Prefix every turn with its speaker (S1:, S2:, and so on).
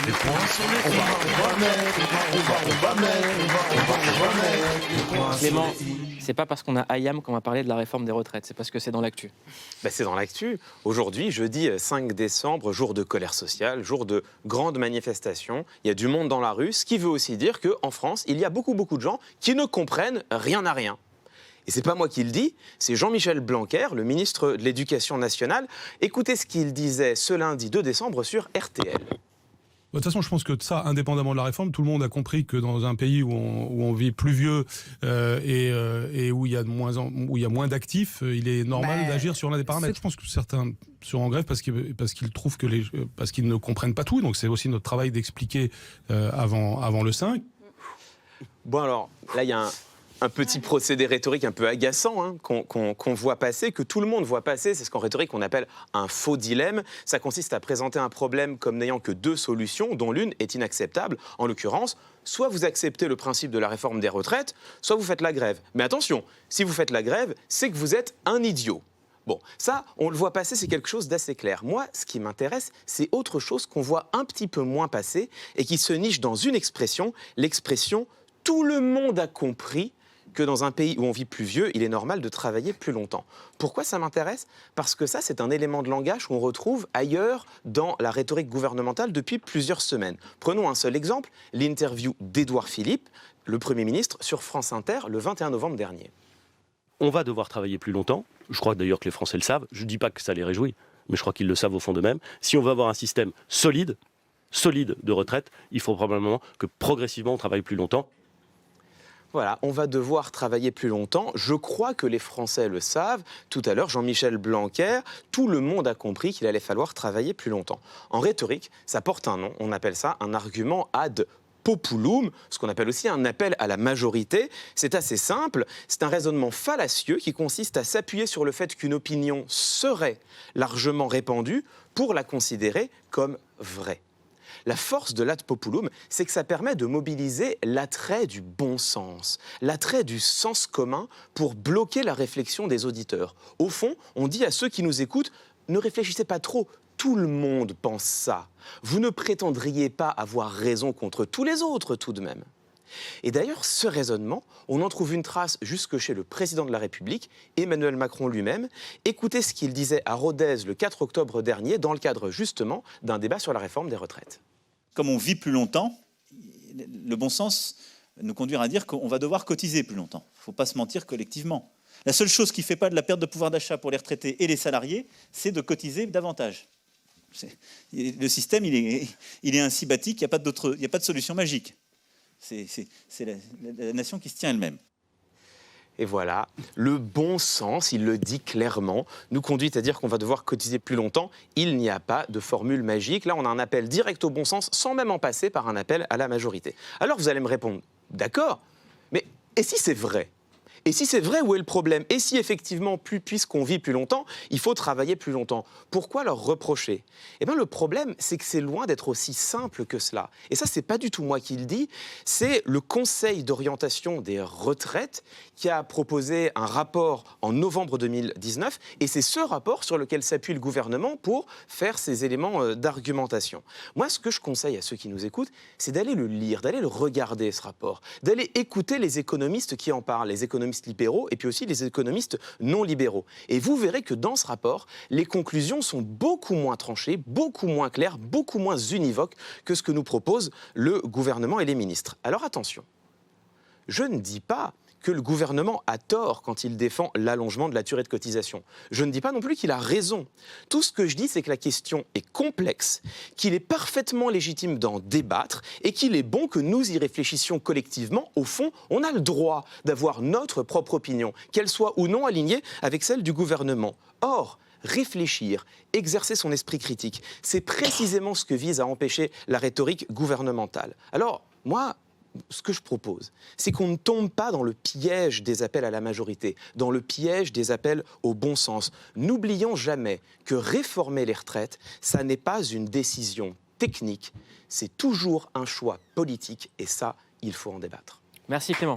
S1: les points sur les
S2: Clément, c'est pas parce qu'on a IAM qu'on va parler de la réforme des retraites, c'est parce que c'est dans l'actu.
S3: C'est dans l'actu. Aujourd'hui, jeudi 5 décembre, jour de colère sociale, jour de grande manifestation. Il y a du monde dans la rue, ce qui veut aussi dire qu'en France, il y a beaucoup de gens qui ne comprennent rien à rien. Et c'est pas moi qui le dis, c'est Jean-Michel Blanquer, le ministre de l'Éducation nationale. Écoutez ce qu'il disait ce lundi 2 décembre sur RTL.
S4: De toute façon, je pense que ça, indépendamment de la réforme, tout le monde a compris que dans un pays où on vit pluvieux et où il y a moins d'actifs, il est normal d'agir sur l'un des paramètres. Je pense que certains sont en grève parce qu'ils trouvent parce qu'ils ne comprennent pas tout. Donc c'est aussi notre travail d'expliquer avant le 5.
S3: Bon alors, là il y a un petit procédé rhétorique un peu agaçant qu'on voit passer, que tout le monde voit passer. C'est ce qu'en rhétorique on appelle un faux dilemme. Ça consiste à présenter un problème comme n'ayant que deux solutions, dont l'une est inacceptable. En l'occurrence, soit vous acceptez le principe de la réforme des retraites, soit vous faites la grève. Mais attention, si vous faites la grève, c'est que vous êtes un idiot. Bon, ça, on le voit passer, c'est quelque chose d'assez clair. Moi, ce qui m'intéresse, c'est autre chose qu'on voit un petit peu moins passer et qui se niche dans une expression, l'expression « tout le monde a compris » que dans un pays où on vit plus vieux, il est normal de travailler plus longtemps. Pourquoi ça m'intéresse ? Parce que ça, c'est un élément de langage qu'on retrouve ailleurs dans la rhétorique gouvernementale depuis plusieurs semaines. Prenons un seul exemple, l'interview d'Édouard Philippe, le Premier ministre, sur France Inter, le 21 novembre dernier.
S5: On va devoir travailler plus longtemps. Je crois d'ailleurs que les Français le savent. Je ne dis pas que ça les réjouit, mais je crois qu'ils le savent au fond d'eux-mêmes. Si on veut avoir un système solide de retraite, il faut probablement que progressivement on travaille plus longtemps.
S3: Voilà, on va devoir travailler plus longtemps. Je crois que les Français le savent. Tout à l'heure, Jean-Michel Blanquer, tout le monde a compris qu'il allait falloir travailler plus longtemps. En rhétorique, ça porte un nom. On appelle ça un argument ad populum, ce qu'on appelle aussi un appel à la majorité. C'est assez simple. C'est un raisonnement fallacieux qui consiste à s'appuyer sur le fait qu'une opinion serait largement répandue pour la considérer comme vraie. La force de l'ad populum, c'est que ça permet de mobiliser l'attrait du bon sens, l'attrait du sens commun pour bloquer la réflexion des auditeurs. Au fond, on dit à ceux qui nous écoutent, ne réfléchissez pas trop, tout le monde pense ça. Vous ne prétendriez pas avoir raison contre tous les autres tout de même. Et d'ailleurs, ce raisonnement, on en trouve une trace jusque chez le président de la République, Emmanuel Macron lui-même. Écoutez ce qu'il disait à Rodez le 4 octobre dernier, dans le cadre justement d'un débat sur la réforme des retraites.
S6: Comme on vit plus longtemps, le bon sens nous conduire à dire qu'on va devoir cotiser plus longtemps. Il ne faut pas se mentir collectivement. La seule chose qui ne fait pas de la perte de pouvoir d'achat pour les retraités et les salariés, c'est de cotiser davantage. Le système, il est ainsi bâti qu'il n'y a pas de solution magique. C'est la nation qui se tient elle-même.
S3: Et voilà, le bon sens, il le dit clairement, nous conduit à dire qu'on va devoir cotiser plus longtemps. Il n'y a pas de formule magique. Là, on a un appel direct au bon sens, sans même en passer par un appel à la majorité. Alors vous allez me répondre, d'accord, mais et si c'est vrai ? Et si c'est vrai, où est le problème ? Et si effectivement, puisqu'on vit plus longtemps, il faut travailler plus longtemps ? Pourquoi leur reprocher ? Eh bien, le problème, c'est que c'est loin d'être aussi simple que cela. Et ça, c'est pas du tout moi qui le dis, c'est le Conseil d'orientation des retraites qui a proposé un rapport en novembre 2019, et c'est ce rapport sur lequel s'appuie le gouvernement pour faire ces éléments d'argumentation. Moi, ce que je conseille à ceux qui nous écoutent, c'est d'aller le lire, d'aller le regarder, ce rapport, d'aller écouter les économistes qui en parlent, les économistes libéraux et puis aussi les économistes non libéraux. Et vous verrez que dans ce rapport, les conclusions sont beaucoup moins tranchées, beaucoup moins claires, beaucoup moins univoques que ce que nous propose le gouvernement et les ministres. Alors attention, je ne dis pas que le gouvernement a tort quand il défend l'allongement de la durée de cotisation. Je ne dis pas non plus qu'il a raison. Tout ce que je dis, c'est que la question est complexe, qu'il est parfaitement légitime d'en débattre et qu'il est bon que nous y réfléchissions collectivement. Au fond, on a le droit d'avoir notre propre opinion, qu'elle soit ou non alignée avec celle du gouvernement. Or, réfléchir, exercer son esprit critique, c'est précisément ce que vise à empêcher la rhétorique gouvernementale. Alors, moi, ce que je propose, c'est qu'on ne tombe pas dans le piège des appels à la majorité, dans le piège des appels au bon sens. N'oublions jamais que réformer les retraites, ça n'est pas une décision technique, c'est toujours un choix politique et ça, il faut en débattre.
S2: Merci Clément.